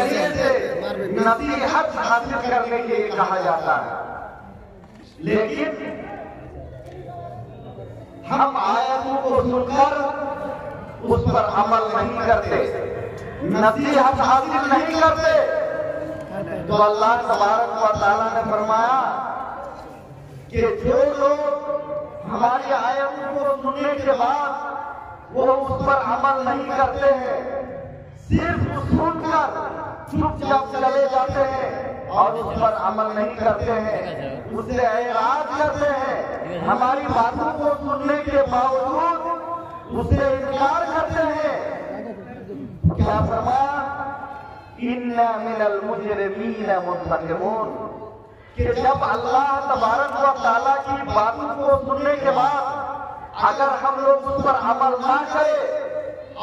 जरिए से नसीहत हासिल करने के लिए कहा जाता है। लेकिन हम आयतों को सुनकर उस पर अमल नहीं करते, नसीहत हासिल नहीं करते, तो अल्लाह तबारक व तआला ने फरमाया कि जो लोग हमारी आयतों को सुनने के बाद वो उस पर अमल नहीं करते हैं, सिर्फ सुनकर चुपचाप चले जाते हैं और उस पर अमल नहीं करते हैं, उससे ऐराज करते हैं, हमारी बातों को सुनने के बावजूद उससे इनकार करते हैं, क्या फरमाया, इन्ना मिनल मुजरिमीन मुंतकिमून, कि जब अल्लाह तबारक व तआला की बातों को सुनने के बाद अगर हम लोग उस पर अमल ना करें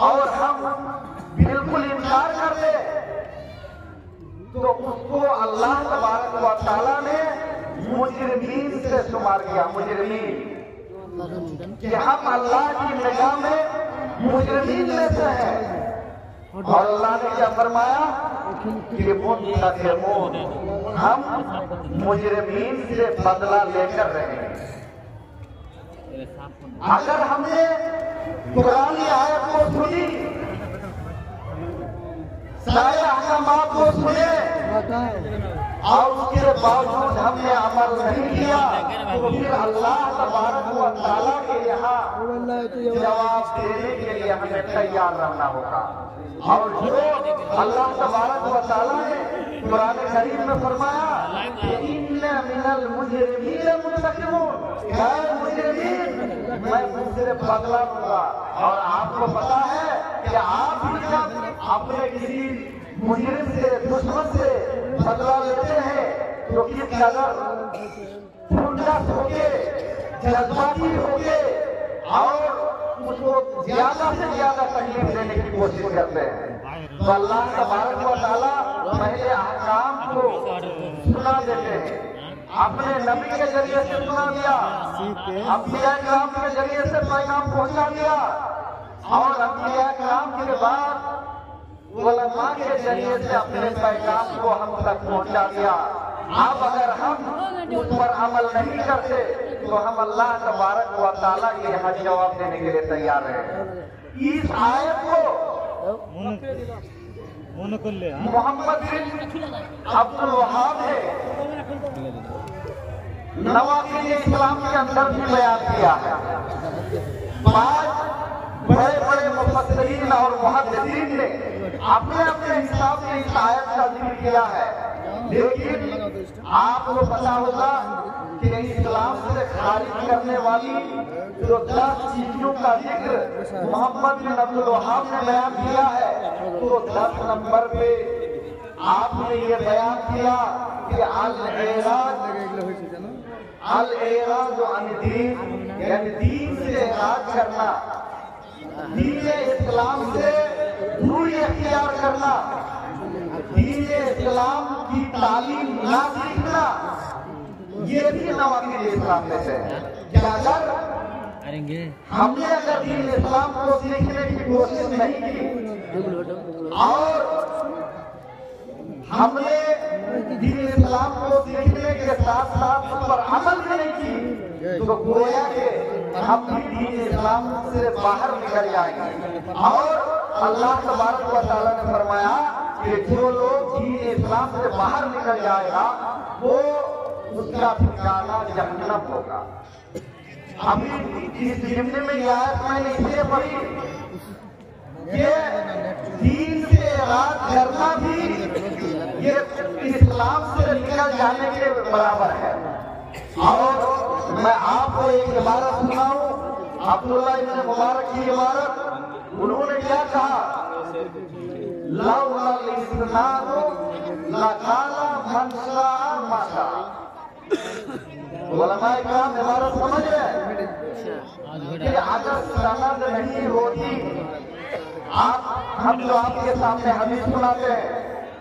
और हम बिल्कुल इनकार कर दें, तो उसको अल्लाह तबारक व तआला ने मुजरिमीन से शुमार किया। मुजरिमीन कि हम अल्लाह की निगाह में मुजरिमीन में से हैं। और अल्लाह ने क्या फरमाया कि मुंतकिमून, हम मुजरिमीन से बदला लेकर रहे। अगर हमने पुरानी आयत को सुनी, सारे अहकामात को सुने और उसके बावजूद हमने अमल नहीं किया, तो फिर अल्लाह तबारक व तआला के यहाँ जवाब देने के लिए हमें तैयार रहना होगा। और जो अल्लाह तबारक व तआला ने कुरान करीम में फरमाया कि इन्ना मिनल मुजरिमीन मुंतकिमून, मुजरिमीन मैं तुमसे बदला लूंगा। और आपको पता है कि आप भी जब अपने किसी मुजरिम से, दुश्मन से बदला लेते हैं तो किस कदर खुन्नस होके, जज्बाती होके और उसको ज्यादा से ज्यादा तकलीफ देने की कोशिश करते हैं। तो अल्लाह तबारक व तआला पहले अहकाम को सुना देते हैं, अपने नबी के जरिए से सुना दिया, अंबिया किराम के जरिए से पैगाम पहुंचा दिया और अंबिया किराम के बाद उलमा के जरिए से अपने पैगाम को हम तक पहुंचा दिया। अब अगर हम उस पर अमल नहीं करते तो हम अल्लाह तबारक व तआला के यहाँ जवाब देने के लिए तैयार हैं। इस आयत को मोहम्मद बिन अब्दुल वहाब ने नवाक़िद इस्लाम के अंदर भी बयान किया है। आज बड़े बड़े मुफस्सिरीन और मुहद्दिसीन ने अपने अपने हिसाब से इस आयत का जिक्र किया है, लेकिन आपको पता होगा कि इस्लाम से खारिज करने वाली जो 10 चीजों का जिक्र मोहम्मद बिन अब्दुल वहाब ने बयान किया है, तो 10 नंबर पे आपने ये बयान किया कि अल-एराज अन दीन, यानी दीन से एराज करना, दीन इस्लाम से दूरी अख्तियार करना, दीन इस्लाम की तालीम ना सीखना, ये भी नवाक़िद इस्लाम में से है। क्या अगर हमने अगर दीन इस्लाम को सीखने की कोशिश नहीं की और हमने दीन इस्लाम को सीखने के साथ साथ उस पर अमल भी नहीं की, तो गोया के हम भी दीन इस्लाम से बाहर निकल जाएंगे। और अल्लाह तबारक व तआला ने फरमाया कि जो लोग दीन इस्लाम से बाहर निकल जाएगा वो उसका ठिकाना जहन्नम होगा। अभी इस जिम्मे में यह आयत मैंने इसलिए पढ़ी, ये दीन से एराज करना भी ये इस्लाम से निकल जाने के बराबर है। और मैं आपको एक इबारत सुनाऊं, अब्दुल्लाह इब्न मुबारक की इबारत। उन्होंने क्या कहा, लौलल इस्नादु लकाला मन शाअ मा शाअ। उलमाए किराम इबारत समझ रहे कि अगर सनद नहीं होती, हम जो आपके सामने हदीस सुनाते हैं,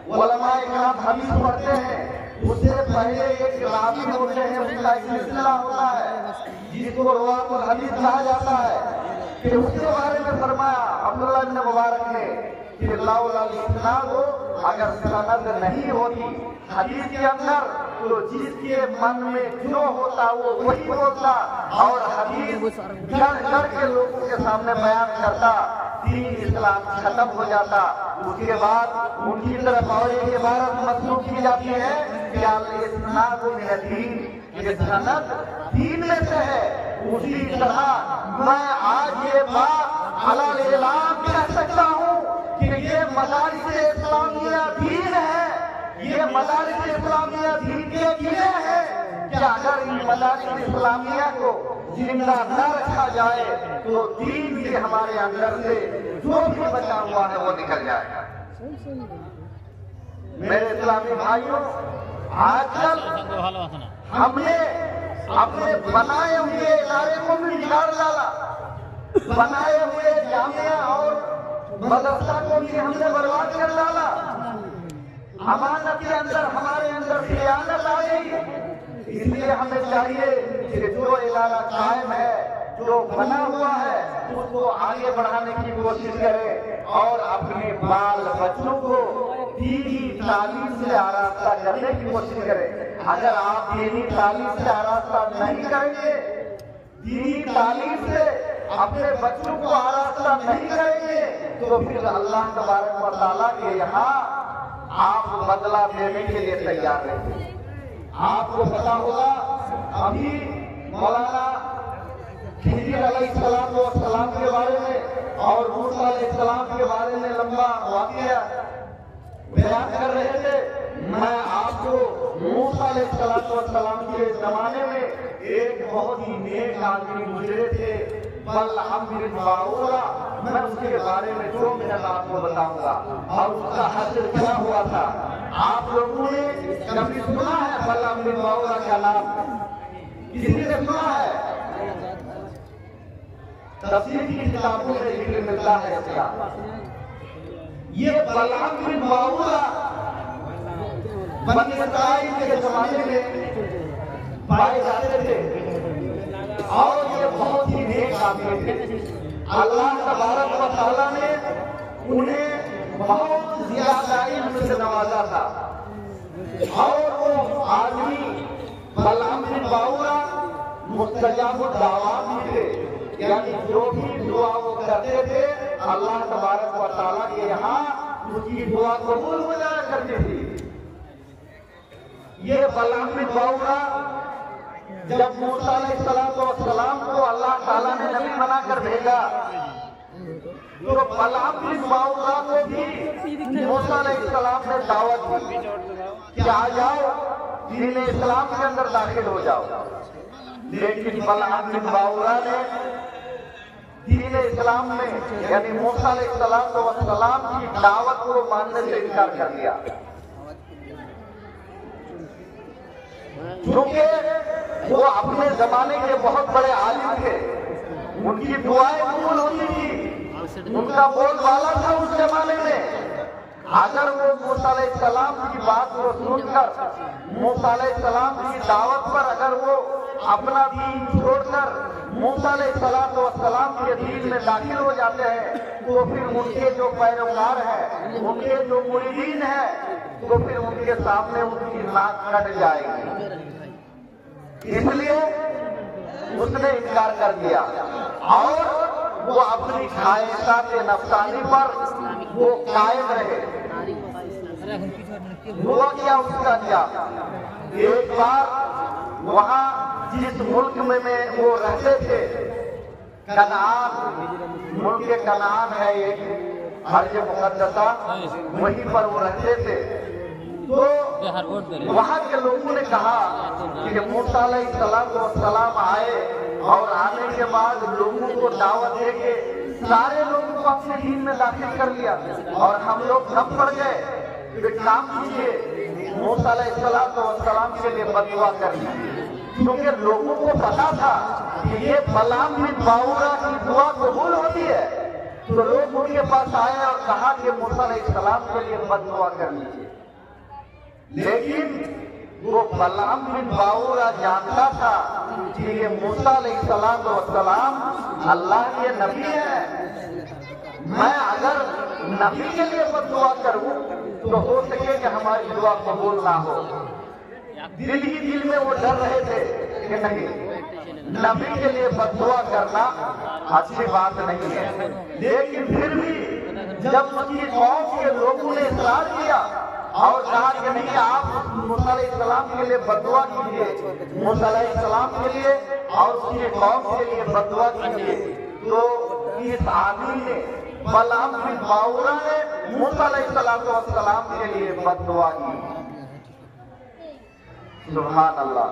उलमाए किराम हदीस पढ़ते हैं, उससे पहले एक रावी होते हैं, उसका एक सिलसिला होता है जिसको रवातुल हदीस कहा जाता है। फिर उसके बारे में फरमाया अब्दुल्लाह इब्न मुबारक ने कि लौला इस्नाद अगर सनद नहीं होती हदीस के अंदर तो जिसके मन में जो होता वो वही बोलता और हदीस गढ़ के लोगों के सामने बयान करता, दीन इस्लाम खत्म हो जाता। उसके बाद उनकी तरफ और एक इबारत मसलूक की जाती है कि अल-इस्नाद मिन दीन, ये सनद दीन में से है। उसी तरह मैं आज ये बात अलल इलाम कह सकता हूँ कि ये मदारिस इस्लामिया दीन है, ये मदारिस इस्लामिया दीन के किले हैं। क्या अगर इन मदारिस इस्लामिया को जिंदा न रखा जाए तो दीन से हमारे अंदर से जो भी बचा हुआ है वो निकल जाएगा। मेरे इस्लामी भाइयों, आजकल हमने अपने बनाए हुए इदारे को भी बिगाड़ डाला, बनाए हुए जामिया और मदरसा को भी हमने बर्बाद कर डाला। अमानत के अंदर हमारे अंदर खयानत आ गई। इसलिए हमें चाहिए कि जो इदारा कायम है, जो बना हुआ है, उसको आगे बढ़ाने की कोशिश करें और अपने बाल बच्चों को दीनी तालीम से आरास्ता करने की कोशिश करें। अगर आप दीनी तालीम से आरास्ता नहीं करेंगे, दीनी तालीम से अपने बच्चों को आरास्ता नहीं करेंगे, तो फिर अल्लाह तबारक व तआला के यहाँ आप बदला देने के लिए तैयार रहेंगे। आपको पता होगा अभी मौलाना खिज़िर अलैहिस्सलाम के बारे में और मूसा अलैहिस्सलाम के बारे में लंबा वाक़या बयान कर रहे थे। मैं आपको मूसा अलैहिस्सलाम के जमाने में एक बहुत ही नेक आदमी गुजरे थे, बलअम बिन बाऊरा, मैं उसके बारे में 2 मिनट आपको बताऊंगा और उसका हश्र क्या हुआ था। आप लोगों ने कभी सुना है बलअम बिन बाऊरा का नाम? किसी ने सुना है? तफसीर की किताबों में जिक्र मिलता है इसका। ये बलअम बिन बाऊरा बनी इस्राइल के जमाने में पाए जाते थे और ये बहुत ही नेक आदमी थे। अल्लाह तबारक व तआला ने उन्हें बहुत ज्यादा इल्म से नवाजा था और वो आदमी बलअम बिन बाऊरा मुस्तजाब दावा भी थे, यानी जो भी दुआ वो करते थे अल्लाह तबारक व तआला के यहाँ उसकी दुआ कबूल हो जाया करती थी। ये बलअम बिन बाऊरा जब मूसा अलैहिस्सलाम को अल्लाह ताला ने नबी बनाकर भेजा तो बलअम बिन बाऊरा को भी मूसा अलैहिस्सलाम ने दावत दी कि आ जाओ दीन इस्लाम के अंदर दाखिल हो जाओ। लेकिन बलअम बिन बाऊरा ने दीन इस्लाम में यानी मूसा अलैहिस्सलाम की दावत को मानने से इनकार कर दिया, क्योंकि वो अपने जमाने के बहुत बड़े आलिम थे। उनकी दुआएं कबूल होती थी, उनका बोलबाला था उस जमाने में। अगर वो मूसा अलैहिस्सलाम की बात को सुनकर मूसा अलैहिस्सलाम की दावत पर अगर वो अपना दीन छोड़कर मूसा अलैहिस्सलाम के दीन में दाखिल हो जाते हैं तो फिर उनके जो पैरोकार हैं, उनके जो मुरीदीन हैं, तो फिर उनके सामने उनकी नाक कट जाएगी। इसलिए उसने इनकार कर दिया और वो अपनी ख्वाहिशात नफ्सानी पर वो कायम रहे। हुआ क्या उसका क्या, एक बार वहां जिस मुल्क में वो रहते थे, कनान, मुल्क कनान है एक अर्ज मुक़द्दसा, वहीं पर वो रहते थे। तो वहां के लोगों ने कहा कि मूसा अलैहिस्सलाम आए और आने के बाद लोगों को दावत देके सारे लोगों को अपने दीन में दाखिल कर लिया और हम लोग दम पड़ गए। एक काम कीजिए, मूसा अलैहिस्सलाम के लिए बददुआ करिए, क्योंकि लोगों को पता था कि ये बलअम बिन बाऊरा की दुआ कबूल होती है। तो लोग उनके पास आए और कहा कि मूसा अलैहिस्सलाम के लिए बददुआ कर लीजिए। लेकिन वो बलअम बिन बाऊरा जानता था कि ये मूसा अलैहिस्सलाम अल्लाह के नबी है। मैं अगर नबी के लिए बददुआ करूं तो हो सके कि हमारी दुआ कबूल ना हो। दिल ही दिल में वो डर रहे थे कि नहीं, नबी के लिए बददुआ करना अच्छी बात नहीं है। लेकिन फिर भी जब उसकी कौम के लोगों ने इकरार किया और कहा कि नहीं, आप मूसा अलैहिस्सलाम के लिए बददुआ कीजिए, मूसा अलैहिस्सलाम के लिए और उसकी कौम के लिए बददुआ कीजिए, तो इस आदमी ने बलआम बिन बाऊरा ने मूसा अलैहिस्सलाम के लिए बददुआ की। सुभान अल्लाह।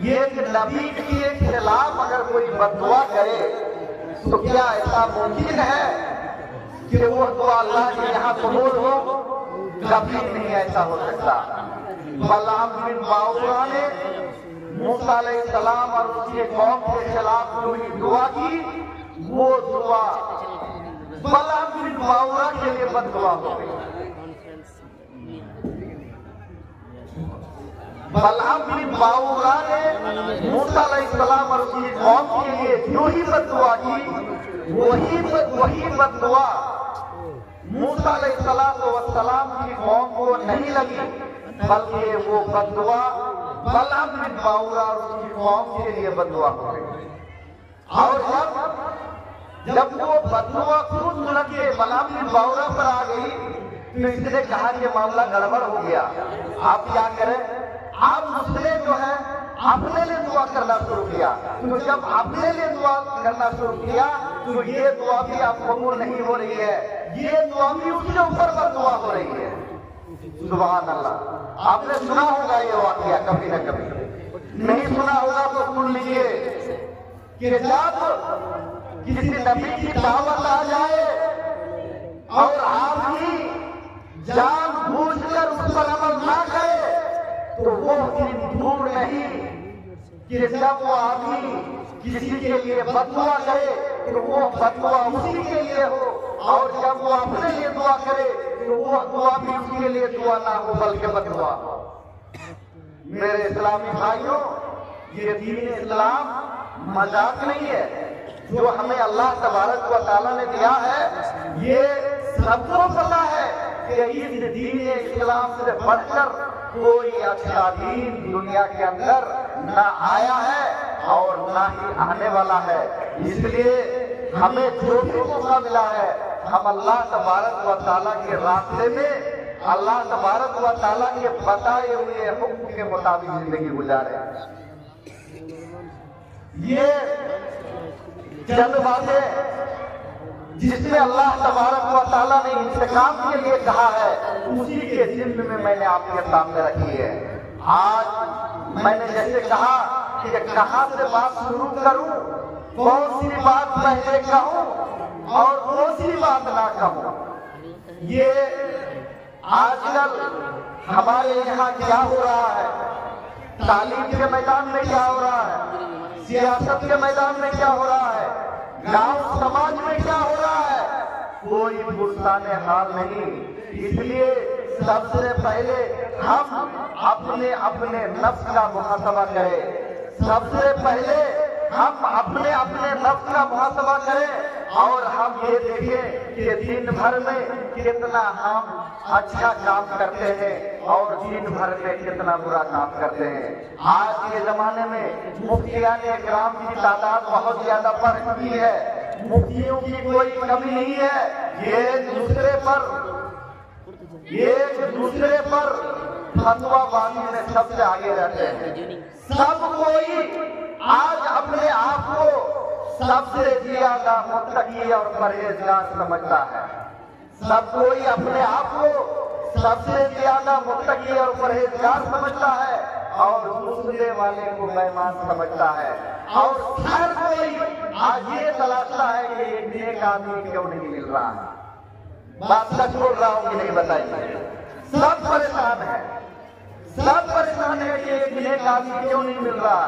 ये नबी के खिलाफ अगर कोई बददुआ करे तो क्या ऐसा मुमकिन है कि वो दुआ अल्लाह के यहाँ कबूल हो? कभी नहीं ऐसा हो सकता। बलआम बिन बाऊरा ने मूसा अलैहिस्सलाम और उसके कौम के खिलाफ जो दुआ की, वो दुआ बलआम बिन बाऊरा के लिए बददुआ हो गई। बलआम बिन बाऊरा ने मूसा अलैहिस्सलाम और उसकी कौम के लिए जो ही बददुआ की, वही बददुआ मूसा अलैहिस्सलाम की कौम को नहीं लगी, बल्कि वो बददुआ बलआम बिन बाऊरा और उसकी कौम के लिए बददुआ हो गई। और जब वो बददुआ खुद लगे बलआम बिन बाऊरा पर आ गई तो इसने कहा कि मामला गड़बड़ हो गया, आप क्या करें? आप उसने जो है अपने लिए दुआ करना शुरू किया। तो जब अपने लिए दुआ करना शुरू किया तो ये दुआ भी आप कबूल नहीं हो रही है, ये दुआ भी उसके ऊपर बददुआ हो रही है। सुभान अल्लाह। आपने सुना होगा ये वाकया कभी न कभी, नहीं सुना होगा तो सुन लीजिए कि जब किसी नबी की दावत आ जाए और आदमी जानबूझकर उस पर अमल ना करे तो वो दिन दूर नहीं कि जब वो आदमी किसी के लिए बददुआ करे तो वो बददुआ उसी के लिए हो, और जब वो अपने लिए दुआ करे तो वो दुआ भी उसके लिए दुआ ना हो बल्कि बददुआ। मेरे इस्लामी भाइयों, ये दीन इस्लाम मजाक नहीं है। जो हमें अल्लाह तबारक व तआला ने दिया है, ये सबको पता है कि इस दीन इस्लाम से बढ़कर कोई अच्छा दीन दुनिया के अंदर न आया है और न ही आने वाला है। इसलिए हमें जो भी मौका मिला है, हम अल्लाह तबारक व तआला के रास्ते में अल्लाह तबारक व तआला के बताए हुए हुक्म के मुताबिक जिंदगी गुजारे। ये चंद बातें जिसमें अल्लाह तबारक व तआला ने इंतकाम के लिए कहा है, उसी के जिम्मे में मैंने आपके सामने रखी है। आज मैंने जैसे कहा कि कहां से बात शुरू करूं, कौन सी बात पहले कहूं और कौन सी बात ना कहूं। ये आजकल हमारे यहाँ क्या हो रहा है, तालीम के मैदान में क्या हो रहा है, सियासत के मैदान में क्या हो रहा है, गांव समाज में क्या हो रहा है, कोई पुरसाने हाल नहीं। इसलिए सबसे पहले हम अपने अपने नफ्स का मुहासबा करें। सबसे पहले हम अपने अपने नफ्स का मुहासबा करें और हम ये देखें कि दिन भर में कितना हम अच्छा काम करते हैं और दिन भर में कितना बुरा काम करते हैं। आज के जमाने में मुफ्तियान इकराम की तादाद बहुत ज्यादा बढ़ चुकी है। मुफ्तियों की कोई कमी नहीं है। एक दूसरे पर फतवाबाजी में सबसे आगे रहते हैं। सब कोई आज अपने आप को सबसे ज्यादा मुत्तकी और परहेजगार समझता है। सब कोई अपने आप को सबसे ज्यादा मुत्तकी और परहेजगार समझता है और दूसरे वाले को बेईमान समझता है। और हर कोई आज ये तलाशता है कि एक नेक आदमी क्यों नहीं मिल रहा है। बात सच बोल रहा हूं कि नहीं बताइए। सब परेशान है, सब परेशान है कि एक नेक आदमी क्यों नहीं मिल रहा।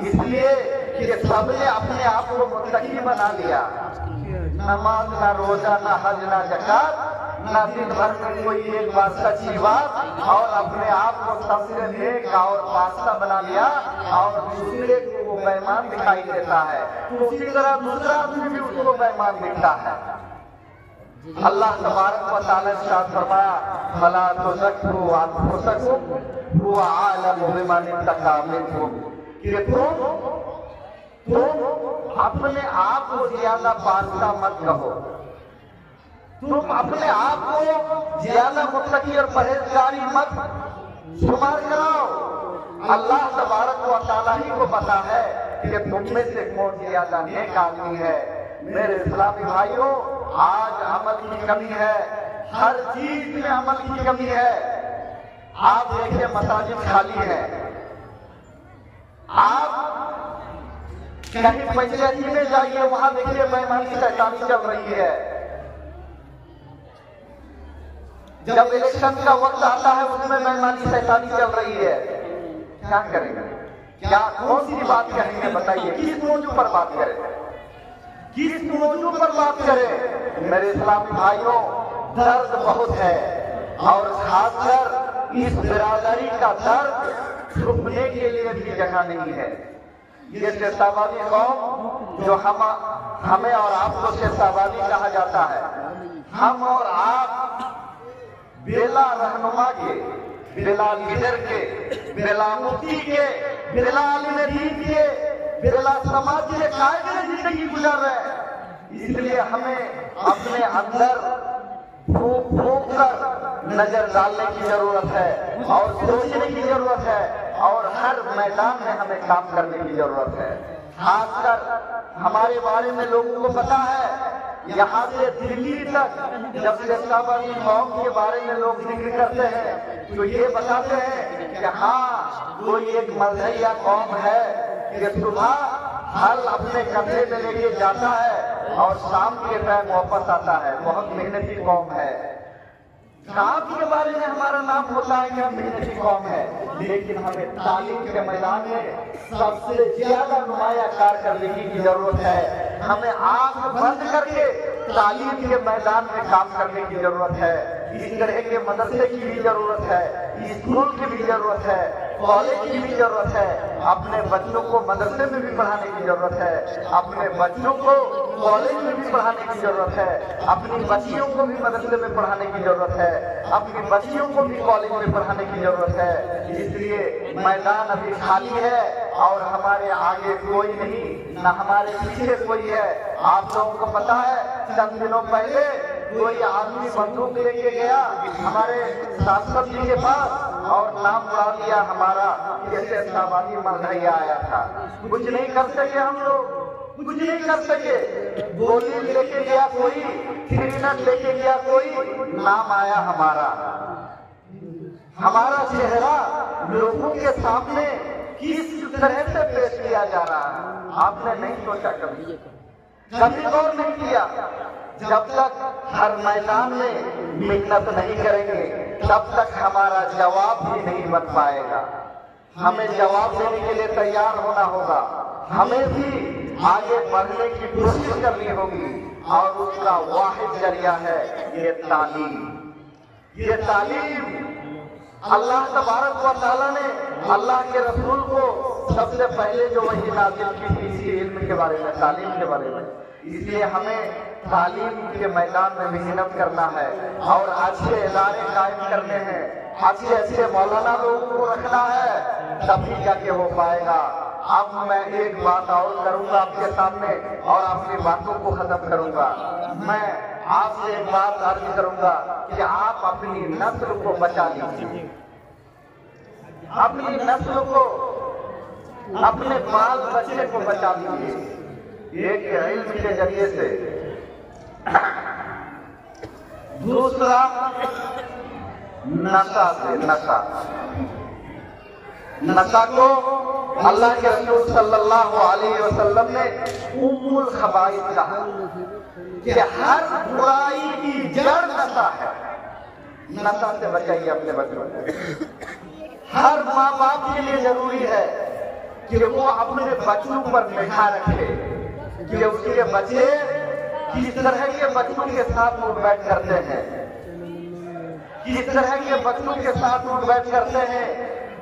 इसलिए कि सबने अपने आप को मुत्तकी बना लिया। नमाज ना रोजा ना हज ना ज़कात ना दिन भर में कोई एक बार सच्ची बात और अपने आप को सबसे नेक और पास्ता बना लिया और दूसरे को वो बेईमान दिखाई देता है। तो उसी तरह दूसरा आदमी भी उसको बेईमान दिखता है। अल्लाह तबारक व तआला ने साथ फरमाया, फला तुज़क्कू अनफुसकुम हुवा आलमु बिमन इत्तका मिनकुम, कि तुम अपने आप को ज्यादा बादशाह मत कहो, तुम अपने आप को ज्यादा मुत्तकी और परहेजगारी मत शुमार कराओ। अल्लाह तबारक व तआला ही को पता है कि तुम में से कौन ज्यादा नेक आदमी है। मेरे इस्लामी भाइयों, आज अमल की कमी है, हर चीज में अमल की कमी है। आप देखिए मसाजिद खाली है, आप कहीं पंचायती में जाइए, वहां देखिए बेईमानी शैतानी चल रही है। जब इलेक्शन का वक्त आता है उसमें बेईमानी शैतानी चल रही है। क्या करेंगे? क्या कौन सी बात कहेंगे? बताइए, किस मौजू पर बात करें, किस मौजू पर बात करें? मेरे इस्लामी भाइयों, दर्द बहुत है और खासकर इस बिरादरी का दर्द छुपने के लिए भी जगह नहीं है। ये शेरशाहबादी कौम जो हमें और आपको शेरशाहबादी कहा जाता है, हम और आप बेला रहनुमा के, बेला लीडर के, बेला मुफ्ती के, बेला आलिम दीन के, बेला समाज के कायदे जिंदगी गुजार रहे हैं। इसलिए हमें अपने अंदर फूंक फूंक कर नजर डालने की जरूरत है और सोचने की जरूरत है और हर मैदान में हमें काम करने की जरूरत है। खासकर हमारे बारे में लोगों को पता है, यहाँ से दिल्ली तक जब शेरशाहबादी कौम के बारे में लोग जिक्र करते हैं तो ये बताते हैं कि हाँ, कोई एक मजहबिया कौम है कि सुबह हल अपने कंधे में लेके जाता है और शाम के टाइम वापस आता है, बहुत मेहनती कौम है। काम के बारे में हमारा नाम होता है कि हम मेहनती कौम है, लेकिन हमें तालीम के मैदान में सबसे ज्यादा नुमाया कारकर्दगी की जरूरत है। हमें आंख बंद करके तालीम के मैदान में काम करने की जरूरत है। इस तरह के मदरसे की भी जरूरत है, स्कूल की भी जरूरत है, कॉलेज की भी जरूरत है। अपने बच्चों को मदरसे में भी पढ़ाने की जरूरत है, अपने बच्चों को कॉलेज में भी पढ़ाने की जरूरत है, अपनी बच्चियों को भी मदरसे में पढ़ाने की जरूरत है, अपनी बच्चियों को भी कॉलेज में पढ़ाने की जरूरत है। इसलिए मैदान अभी खाली है और हमारे आगे कोई नहीं, न हमारे पीछे कोई है। आप लोगों को पता है, चंद दिनों पहले कोई आदमी बंदूक लेके गया हमारे सांसद जी के पास और नाम उड़ा दिया हमारा, जैसे शेरशाहबादी मजहबिया आया था। कुछ नहीं कर सके हम लोग, कुछ नहीं कर सके। गोली लेके गया कोई, ग्रेनेड लेके गया कोई, नाम आया हमारा। हमारा चेहरा लोगों के सामने किस तरह से पेश किया जा रहा है, आपने नहीं सोचा, कभी गौर नहीं किया। जब तक हर मैदान में मेहनत नहीं करेंगे तब तक हमारा जवाब भी नहीं बन पाएगा। हमें जवाब देने के लिए तैयार होना होगा, हमें भी आगे बढ़ने की कोशिश करनी होगी और उसका वाहिद जरिया है ये तालीम। ये तालीम अल्लाह तबारक व तआला ने अल्लाह के रसूल को सबसे पहले जो वही नाज़िल की थी इसी इल्म के बारे में, तालीम के बारे में। इसलिए हमें तालीम के मैदान में मेहनत करना है और अच्छे इदारे कायम करने हैं, अच्छे अच्छे मौलाना लोगों को रखना है, तभी जाके हो पाएगा। अब मैं एक बात और करूंगा आपके सामने और अपनी बातों को खत्म करूंगा। मैं आपसे एक बात अर्ज करूंगा कि आप अपनी नस्ल को बचा लीजिए, अपनी नस्ल को, अपने बाल बच्चे को बचा लीजिए एक इल्म के जरिए से। दूसरा, नशा से, नशा को अल्लाह के रसूल सल्लल्लाहु अलैहि वसल्लम ने उम्मुल खबाइस कहा कि हर बुराई की जड़ नशा है। नशा से बचाइए अपने बच्चों को। हर माँ बाप के लिए जरूरी है कि वो अपने बच्चों पर निगाह रखे कि उसके बच्चे किस तरह के बच्चों के साथ उठ बैठ करते हैं, किस तरह के बच्चों के साथ उठ बैठ करते हैं,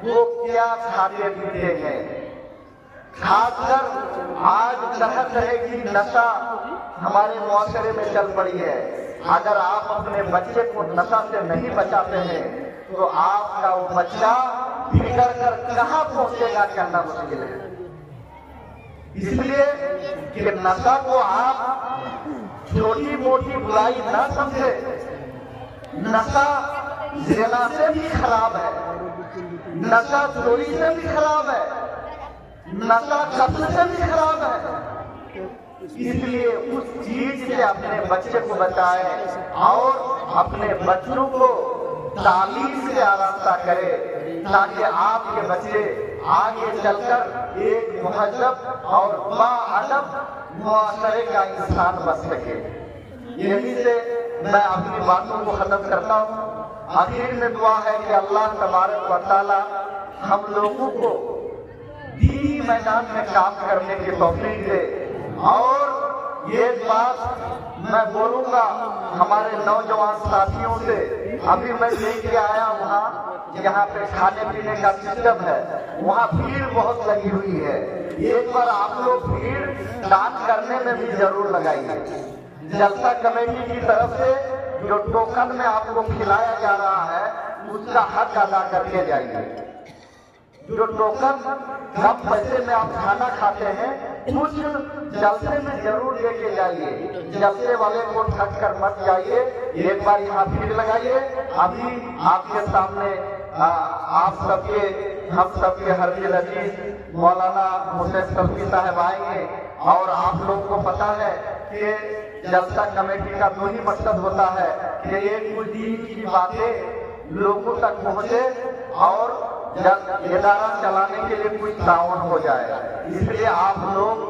वो क्या खाते पीते हैं। खासकर आज तरह तरह की नशा हमारे मुआशरे में चल पड़ी है। अगर आप अपने बच्चे को नशा से नहीं बचाते हैं तो आपका वो बच्चा बिगड़ कर कहाँ पहुंचेगा कहना मुश्किल है। इसलिए कि नशा को आप छोटी मोटी बुराई ना समझे। नशा ज़िना से भी खराब है, नशा चोरी से भी खराब है, नशा कत्ल से भी खराब है। इसलिए उस चीज से अपने बच्चे को बचाएं और अपने बच्चों को तालीम से आरास्ता करें ताकि आपके बच्चे आगे चलकर एक मुहज्जब और बाअदब मुआशरे का इंसान बन सके। यही से मैं अपनी बातों को खत्म करता हूँ। आखिर में दुआ है कि अल्लाह तबारक व तआला हम लोगों को दीनी मैदान में काम करने की तौफीक दे। और ये बात मैं बोलूंगा हमारे नौजवान साथियों से, अभी मैं लेके आया वहाँ जहाँ पे खाने पीने का सिस्टम है, वहाँ भीड़ बहुत लगी हुई है। एक बार आप लोग भीड़ दान करने में भी जरूर लगाइए। जलसा कमेटी की तरफ से जो टोकन में आपको खिलाया जा रहा है उसका हक अदा करके जाइए। जो टोकन कम पैसे में आप खाना खाते हैं कुछ जलसे में जरूर लेके जाइए। जलसे वाले को ठग कर मत जाइए। एक बार यहाँ भीड़ लगाइए। अभी आपके सामने आप सबके हम सबके हरदिल अजीज मौलाना हुसैन सल्फी साहब आएंगे और आप लोगों को पता है कि जलसा कमेटी का दो ही मकसद होता है कि एक कुछ दीन की बातें लोगों तक पहुँचे और इदारा चलाने के लिए कुछ ताउन हो जाए। इसलिए आप लोग